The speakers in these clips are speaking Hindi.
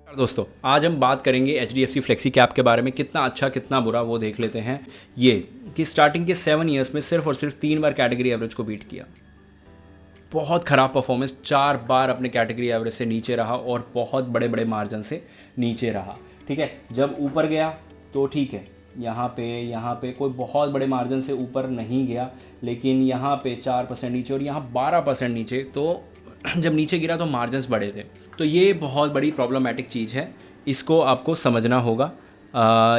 दोस्तों आज हम बात करेंगे एचडीएफसी फ्लेक्सी कैप के बारे में। कितना अच्छा कितना बुरा वो देख लेते हैं। ये कि स्टार्टिंग के 7 ईयर्स में सिर्फ और सिर्फ 3 बार कैटेगरी एवरेज को बीट किया। बहुत ख़राब परफॉर्मेंस, 4 बार अपने कैटेगरी एवरेज से नीचे रहा और बहुत बड़े बड़े मार्जिन से नीचे रहा। ठीक है, जब ऊपर गया तो ठीक है, यहाँ पे कोई बहुत बड़े मार्जिन से ऊपर नहीं गया, लेकिन यहाँ पे 4% नीचे और यहाँ 12% नीचे। तो जब नीचे गिरा तो मार्जिन्स बड़े थे। तो ये बहुत बड़ी प्रॉब्लमेटिक चीज़ है, इसको आपको समझना होगा।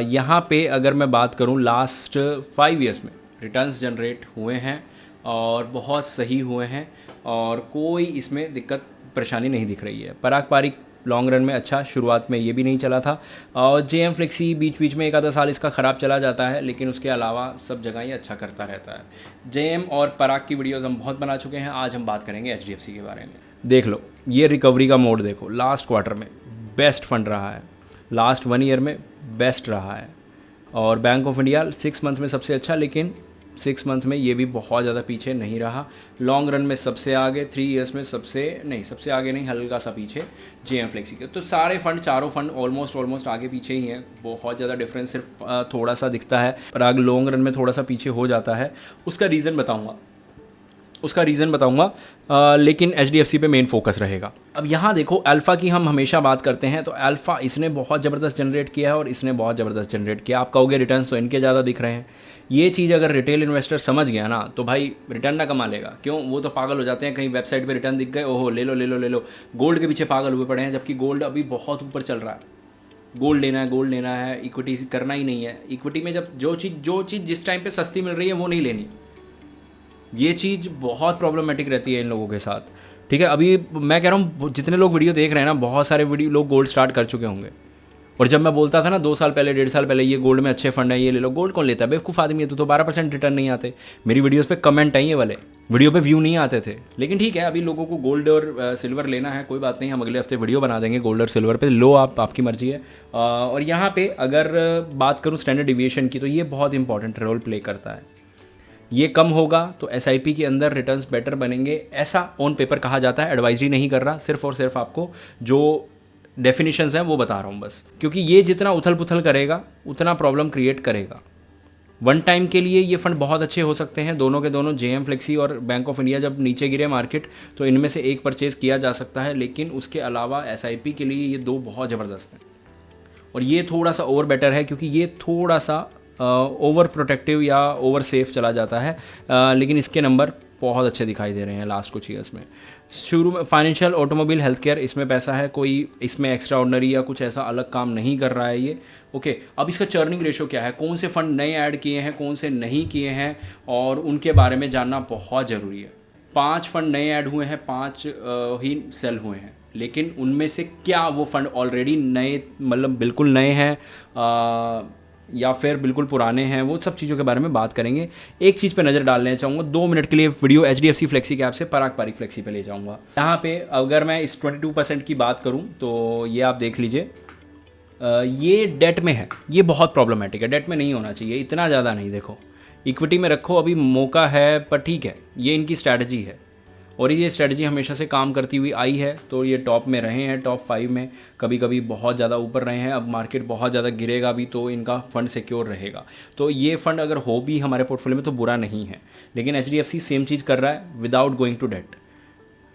यहाँ पे अगर मैं बात करूँ लास्ट 5 ईयर्स में रिटर्न्स जनरेट हुए हैं और बहुत सही हुए हैं और कोई इसमें दिक्कत परेशानी नहीं दिख रही है। पराग पारिक लॉन्ग रन में अच्छा, शुरुआत में ये भी नहीं चला था और जेएम फ्लेक्सी बीच बीच में एक आधा साल इसका ख़राब चला जाता है, लेकिन उसके अलावा सब जगह ये अच्छा करता रहता है। जेएम और पराग की वीडियोस हम बहुत बना चुके हैं, आज हम बात करेंगे एचडीएफसी के बारे में। देख लो, ये रिकवरी का मोड देखो, लास्ट क्वार्टर में बेस्ट फंड रहा है, लास्ट 1 ईयर में बेस्ट रहा है और बैंक ऑफ इंडिया 6 मंथ में सबसे अच्छा, लेकिन 6 मंथ में ये भी बहुत ज़्यादा पीछे नहीं रहा। लॉन्ग रन में सबसे आगे, 3 ईयर्स में सबसे आगे नहीं, हल्का सा पीछे जेएम फ्लेक्सी के। तो सारे फंड, चारों फंड ऑलमोस्ट आगे पीछे ही हैं। बहुत ज़्यादा डिफरेंस सिर्फ थोड़ा सा दिखता है, पराग लॉन्ग रन में थोड़ा सा पीछे हो जाता है। उसका रीज़न बताऊंगा, लेकिन एचडीएफसी पे मेन फोकस रहेगा। अब यहाँ देखो, अल्फ़ा की हम हमेशा बात करते हैं, तो अल्फ़ा इसने बहुत ज़बरदस्त जनरेट किया है और इसने बहुत ज़बरदस्त जनरेट किया। आप कहोगे रिटर्न्स तो इनके ज़्यादा दिख रहे हैं। ये चीज़ अगर रिटेल इन्वेस्टर समझ गया ना, तो भाई रिटर्न ना कमा लेगा। क्यों? वो तो पागल हो जाते हैं, कहीं वेबसाइट पे रिटर्न दिख गए, ओहो ले लो। गोल्ड के पीछे पागल हुए पड़े हैं, जबकि गोल्ड अभी बहुत ऊपर चल रहा है। गोल्ड लेना है, इक्विटी करना ही नहीं है। इक्विटी में जब जो चीज़ जिस टाइम पे सस्ती मिल रही है वो नहीं लेनी। ये चीज़ बहुत प्रॉब्लमेटिक रहती है इन लोगों के साथ। ठीक है, अभी मैं कह रहा हूँ जितने लोग वीडियो देख रहे हैं ना, बहुत सारे वीडियो लोग गोल्ड स्टार्ट कर चुके होंगे। और जब मैं बोलता था ना 2 साल पहले, 1.5 साल पहले, ये गोल्ड में अच्छे फंड है, ये ले लो, गोल्ड कौन लेता है? बेवकूफ़ आदमी है तो 12% रिटर्न नहीं आते। मेरी वीडियोस पे कमेंट है, ये वाले वीडियो पे व्यू नहीं आते थे। लेकिन ठीक है, अभी लोगों को गोल्ड और सिल्वर लेना है, कोई बात नहीं, हम अगले हफ्ते वीडियो बना देंगे गोल्ड और सिल्वर पे। लो, आपकी मर्जी है। और यहाँ पे अगर बात करूँ स्टैंडर्ड डिविएशन की, तो ये बहुत इंपॉर्टेंट रोल प्ले करता है। ये कम होगा तो एसआईपी के अंदर रिटर्न्स बेटर बनेंगे, ऐसा ऑन पेपर कहा जाता है। एडवाइजरी नहीं कर रहा, सिर्फ और सिर्फ आपको जो डेफिनेशंस हैं वो बता रहा हूँ बस। क्योंकि ये जितना उथल पुथल करेगा उतना प्रॉब्लम क्रिएट करेगा। वन टाइम के लिए ये फंड बहुत अच्छे हो सकते हैं, दोनों के दोनों, जेएम फ्लेक्सी और बैंक ऑफ इंडिया। जब नीचे गिरे मार्केट तो इनमें से एक परचेज़ किया जा सकता है, लेकिन उसके अलावा एसआईपी के लिए ये 2 बहुत ज़बरदस्त हैं। और ये थोड़ा सा ओवर बेटर है, क्योंकि ये थोड़ा सा ओवर प्रोटेक्टिव या ओवर सेफ चला जाता है, लेकिन इसके नंबर बहुत अच्छे दिखाई दे रहे हैं लास्ट कुछ ईयर्स में। शुरू में फाइनेंशियल, ऑटोमोबाइल, हेल्थ केयर, इसमें पैसा है, कोई इसमें एक्स्ट्रा ऑर्डनरी या कुछ ऐसा अलग काम नहीं कर रहा है ये। ओके, अब इसका चर्निंग रेशो क्या है, कौन से फंड नए ऐड किए हैं, कौन से नहीं किए हैं, और उनके बारे में जानना बहुत ज़रूरी है। 5 फंड नए ऐड हुए हैं, 5 ही सेल हुए हैं, लेकिन उनमें से क्या वो फंड ऑलरेडी नए, मतलब बिल्कुल नए हैं या फिर बिल्कुल पुराने हैं, वो सब चीज़ों के बारे में बात करेंगे। एक चीज़ पे नज़र डालना चाहूँगा, 2 मिनट के लिए वीडियो एचडीएफसी फ्लेक्सी कैप से पराग पारिक फ्लेक्सी पे ले जाऊँगा। यहाँ पे अगर मैं इस 22% की बात करूँ तो ये आप देख लीजिए, ये डेट में है, ये बहुत प्रॉब्लमेटिक है। डेट में नहीं होना चाहिए, इतना ज़्यादा नहीं। देखो, इक्विटी में रखो, अभी मौका है, पर ठीक है, ये इनकी स्ट्रैटेजी है और ये स्ट्रेटजी हमेशा से काम करती हुई आई है। तो ये टॉप में रहे हैं, टॉप 5 में, कभी कभी बहुत ज़्यादा ऊपर रहे हैं। अब मार्केट बहुत ज़्यादा गिरेगा भी तो इनका फंड सिक्योर रहेगा। तो ये फंड अगर हो भी हमारे पोर्टफोलियो में तो बुरा नहीं है, लेकिन एचडीएफसी सेम चीज़ कर रहा है without going to date.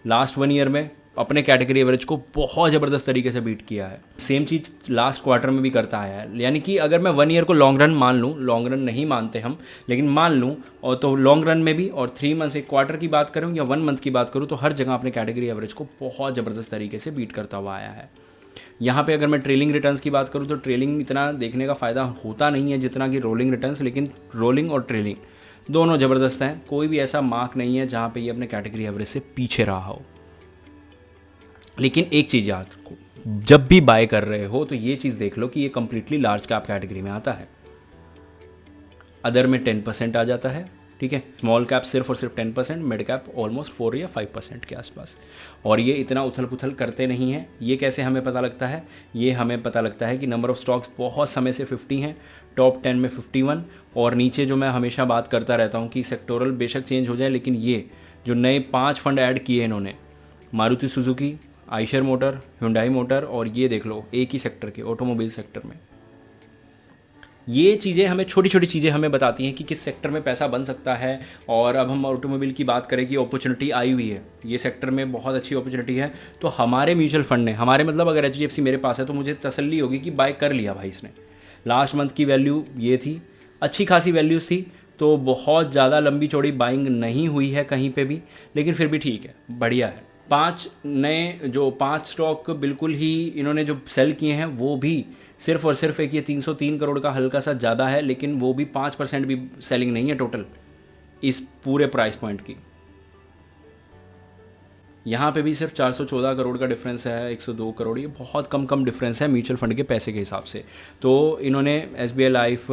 Last 1 year में अपने कैटेगरी एवरेज को बहुत ज़बरदस्त तरीके से बीट किया है। सेम चीज़ लास्ट क्वार्टर में भी करता है। यानी कि अगर मैं 1 ईयर को लॉन्ग रन मान लूँ, लॉन्ग रन नहीं मानते हम, लेकिन मान लूँ, और तो लॉन्ग रन में भी, और 3 मंथ्स, एक क्वार्टर की बात करूँ या 1 मंथ की बात करूँ, तो हर जगह अपने कैटेगरी एवरेज को बहुत ज़बरदस्त तरीके से बीट करता हुआ आया है। यहाँ पे अगर मैं ट्रेलिंग रिटर्न्स की बात करूँ तो ट्रेलिंग इतना देखने का फ़ायदा होता नहीं है जितना कि रोलिंग रिटर्न्स, लेकिन रोलिंग और ट्रेलिंग दोनों ज़बरदस्त हैं। कोई भी ऐसा मार्क नहीं है जहाँ पे ये अपने कैटेगरी एवरेज से पीछे रहा हो। लेकिन एक चीज़ याद रखो, जब भी बाय कर रहे हो तो ये चीज़ देख लो कि ये कंप्लीटली लार्ज कैप कैटेगरी में आता है। अदर में 10% आ जाता है, ठीक है। स्मॉल कैप सिर्फ और सिर्फ 10%, मिड कैप ऑलमोस्ट 4 या 5% के आसपास। और ये इतना उथल पुथल करते नहीं हैं। ये कैसे हमें पता लगता है? ये हमें पता लगता है कि नंबर ऑफ़ स्टॉक्स बहुत समय से 50 हैं, टॉप 10 में 51, और नीचे जो मैं हमेशा बात करता रहता हूँ कि सेक्टोरल बेशक चेंज हो जाए, लेकिन ये जो नए 5 फंड ऐड किए इन्होंने, Maruti Suzuki, Eicher motor, Hyundai motor, और ये देख लो एक ही सेक्टर के ऑटोमोबाइल सेक्टर में। ये चीज़ें हमें, छोटी छोटी चीज़ें हमें बताती हैं कि किस सेक्टर में पैसा बन सकता है। और अब हम ऑटोमोबाइल की बात करें कि अपॉर्चुनिटी आई हुई है, ये सेक्टर में बहुत अच्छी अपॉर्चुनिटी है, तो हमारे म्यूचुअल फंड ने, हमारे मतलब अगर HDFC मेरे पास है तो मुझे तसल्ली होगी कि बाय कर लिया भाई इसने। लास्ट मंथ की वैल्यू ये थी, अच्छी खासी वैल्यूज़ थी, तो बहुत ज़्यादा लंबी चौड़ी बाइंग नहीं हुई है कहीं पे भी, लेकिन फिर भी ठीक है, बढ़िया है। 5 स्टॉक बिल्कुल ही इन्होंने जो सेल किए हैं वो भी सिर्फ और सिर्फ एक ये 303 करोड़ का हल्का सा ज़्यादा है, लेकिन वो भी 5% भी सेलिंग नहीं है टोटल इस पूरे प्राइस पॉइंट की। यहाँ पे भी सिर्फ 414 करोड़ का डिफरेंस है, 102 करोड़, ये बहुत कम डिफरेंस है म्यूचुअल फंड के पैसे के हिसाब से। तो इन्होंने SBI life,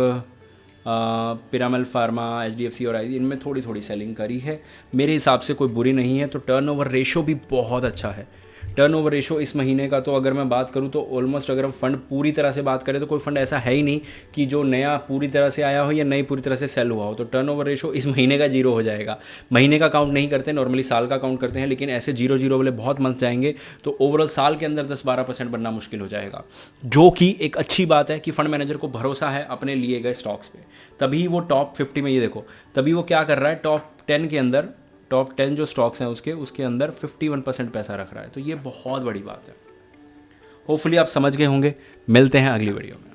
Piramal pharma, HDFC और इनमें थोड़ी थोड़ी सेलिंग करी है, मेरे हिसाब से कोई बुरी नहीं है। तो टर्नओवर रेशो भी बहुत अच्छा है। टर्नओवर रेशो इस महीने का तो अगर मैं बात करूं तो ऑलमोस्ट, अगर हम फंड पूरी तरह से बात करें तो कोई फंड ऐसा है ही नहीं कि जो नया पूरी तरह से आया हो या नई पूरी तरह से सेल हुआ हो। तो टर्नओवर रेशो इस महीने का 0 हो जाएगा। महीने का काउंट नहीं करते, नॉर्मली साल का काउंट करते हैं, लेकिन ऐसे 0-0 वाले बहुत मंथ जाएंगे तो ओवरऑल साल के अंदर 10-12% बनना मुश्किल हो जाएगा, जो कि एक अच्छी बात है कि फंड मैनेजर को भरोसा है अपने लिए गए स्टॉक्स पे। तभी वो टॉप 50 में, ये देखो, तभी वो क्या कर रहा है, टॉप 10 के अंदर, टॉप 10 जो स्टॉक्स हैं उसके अंदर 51% पैसा रख रहा है। तो ये बहुत बड़ी बात है। होपफुली आप समझ गए होंगे। मिलते हैं अगली वीडियो में।